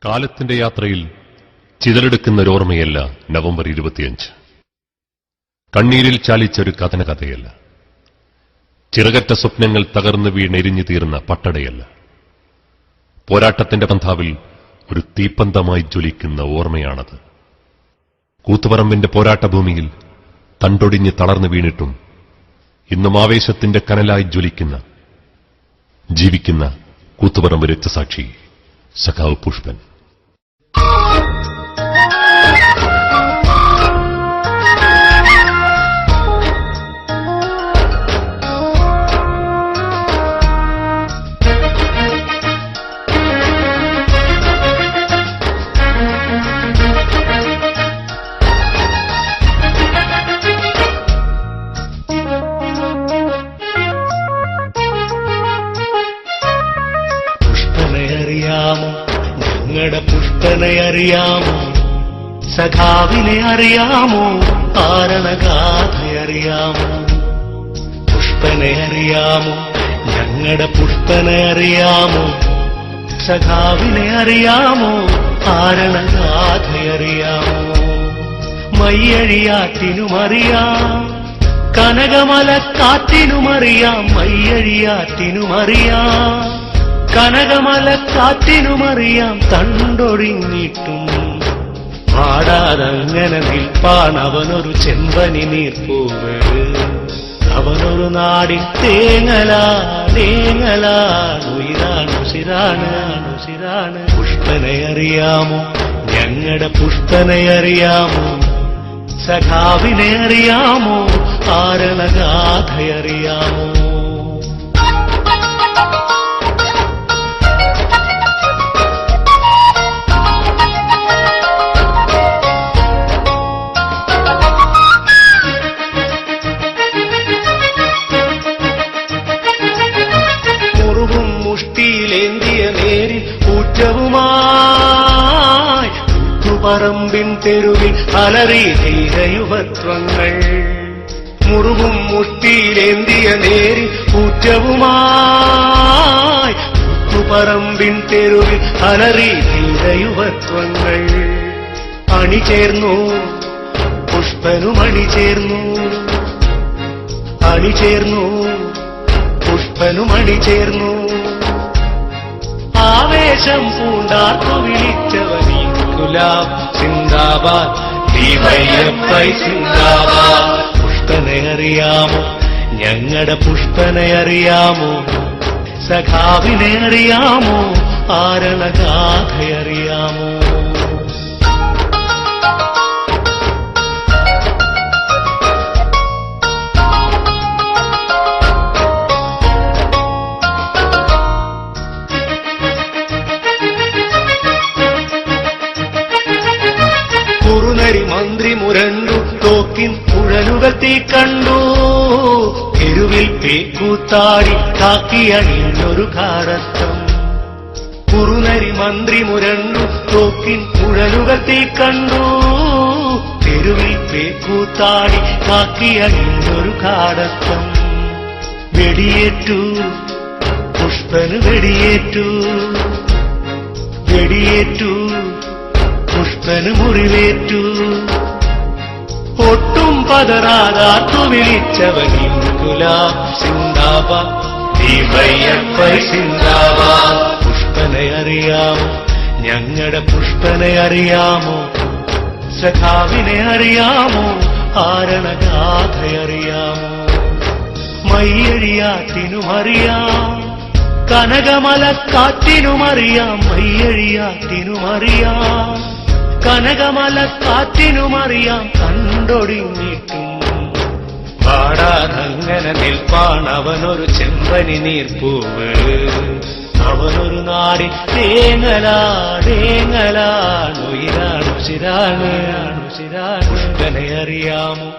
കാലത്തിന്റെ യാത്രയിൽ ചിതലെടുക്കുന്നൊരോർമ്മയല്ല നവംബർ 25. കണ്ണീരിൽ ചാലിച്ചൊരു കഥനകഥയല്ല. ചിറകറ്റ സ്വപ്നങ്ങൾ തകർന്നു വീണെരിഞ്ഞു തീർന്ന പട്ടടയല്ല. പോരാട്ടത്തിന്റെ പന്ഥാവിൽ ഒരു തീപ്പന്തമായി ജ്വലിക്കുന്ന ഓർമ്മയാണത്. കൂത്തുപറമ്പിന്റെ പോരാട്ടഭൂമിയിൽ തണ്ടൊടിഞ്ഞ് തളർന്നു വീണിട്ടും ഇന്നും ആവേശത്തിന്റെ കനലായി ജ്വലിക്കുന്ന ജീവിക്കുന്ന കൂത്തുപറമ്പ് രക്തസാക്ഷി സഖാവ് പുഷ്പൻ. ഞങ്ങളുടെ പുഷ്പനെ അറിയാമോ? സഖാവിനെ അറിയാമോ? ആരണഗാഥയറിയാമോ? പുഷ്പനെ അറിയാമോ? ഞങ്ങളുടെ പുഷ്പനെ അറിയാമോ? സഖാവിനെ അറിയാമോ? ആരണഗാഥയറിയാമോ? മയ്യഴിയാറ്റിനുമറിയാം, കനകമലക്കാറ്റിനുമറിയാം. മയ്യഴിയാറ്റിനുമറിയാം, കനകമലക്കാറ്റിനുമറിയാം. തണ്ടൊടിഞ്ഞിട്ടും പാടാതങ്ങനെ നിൽപ്പാണവനൊരു ചെമ്പനി നീർപ്പൂവ്. അവനൊരു നാടിൻ തേങ്ങലാണുയിരാണുശിരാണ്. പുഷ്പനെ അറിയാമോ? ഞങ്ങളുടെ പുഷ്പനെ അറിയാമോ? സഖാവിനെ അറിയാമോ? ആരണഗാഥയറിയാമോ? മുഷ്ടിയിലേന്തിയ നേരിൽ ഊറ്റവുമായി കൂത്തുപറമ്പിൻ തെരുവിൽ അലറി ധീരയുവത്വങ്ങൾ. മുറുകും മുഷ്ടിയിലേന്തിയ നേരിൽ ഊറ്റവുമായി കൂത്തുപറമ്പിൻ തെരുവിൽ അലറി ധീരയുവത്വങ്ങൾ. അണിചേർന്നു പുഷ്പനും അണിചേർന്നു, അണിചേർന്നു പുഷ്പനും അണിചേർന്നു. ആവേശം പൂണ്ടാർത്തു വിളിച്ചവനീ ഗുലാബ് സിന്ദാബാദ്, ദീപയ്യപ്പൈ സിന്ദാബാദ്. പുഷ്പനെ അറിയാമോ? ഞങ്ങളുടെ പുഷ്പനെ അറിയാമോ? സഖാവിനെ അറിയാമോ? ആരണഗാഥയറിയാമോ? കുറുനരി മന്ത്രി മുരണ്ടു, തോക്കിൻ കുഴലുകൾ തീക്കണ്ടു. തെരുവിൽ പേക്കൂത്താടി കാക്കിയണിഞ്ഞൊരു കാടത്തം. കുറുനരി മന്ത്രി മുരണ്ടു, തോക്കിൻ കുഴലുകൾ തീക്കണ്ടു. തെരുവിൽ പേക്കൂത്താടി കാക്കിയണിഞ്ഞൊരു കാടത്തം. വെടിയേറ്റു പുഷ്പന്, വെടിയേറ്റു വെടിയേറ്റു പുഷ്പന്, മുറിവേറ്റു. ഒട്ടും പതറാതാത്തു വിളിച്ചവനീ ഗുലാബ് സിന്ദാബാദ്, ദീപയ്യപ്പൈ സിന്ദാബാദ്. പുഷ്പനെ അറിയാമോ? ഞങ്ങളുടെ പുഷ്പനെ അറിയാമോ? സഖാവിനെ അറിയാമോ? ആരണഗാഥയറിയാമോ? മയ്യഴിയാറ്റിനുമറിയാം, കനകമലക്കാറ്റിനുമറിയാം. മയ്യഴിയാറ്റിനുമറിയാം, കനകമലക്കാറ്റിനുമറിയാം. കണ്ടൊടിഞ്ഞിട്ടും പാടാതങ്ങനെ നിൽപ്പാണവനൊരു ചെമ്പനി നീർപ്പൂവ്. അവനൊരു നാടിൻ തേങ്ങലാണുയിരാണുശിരാണ്. പുഷ്പനെ അറിയാമോ?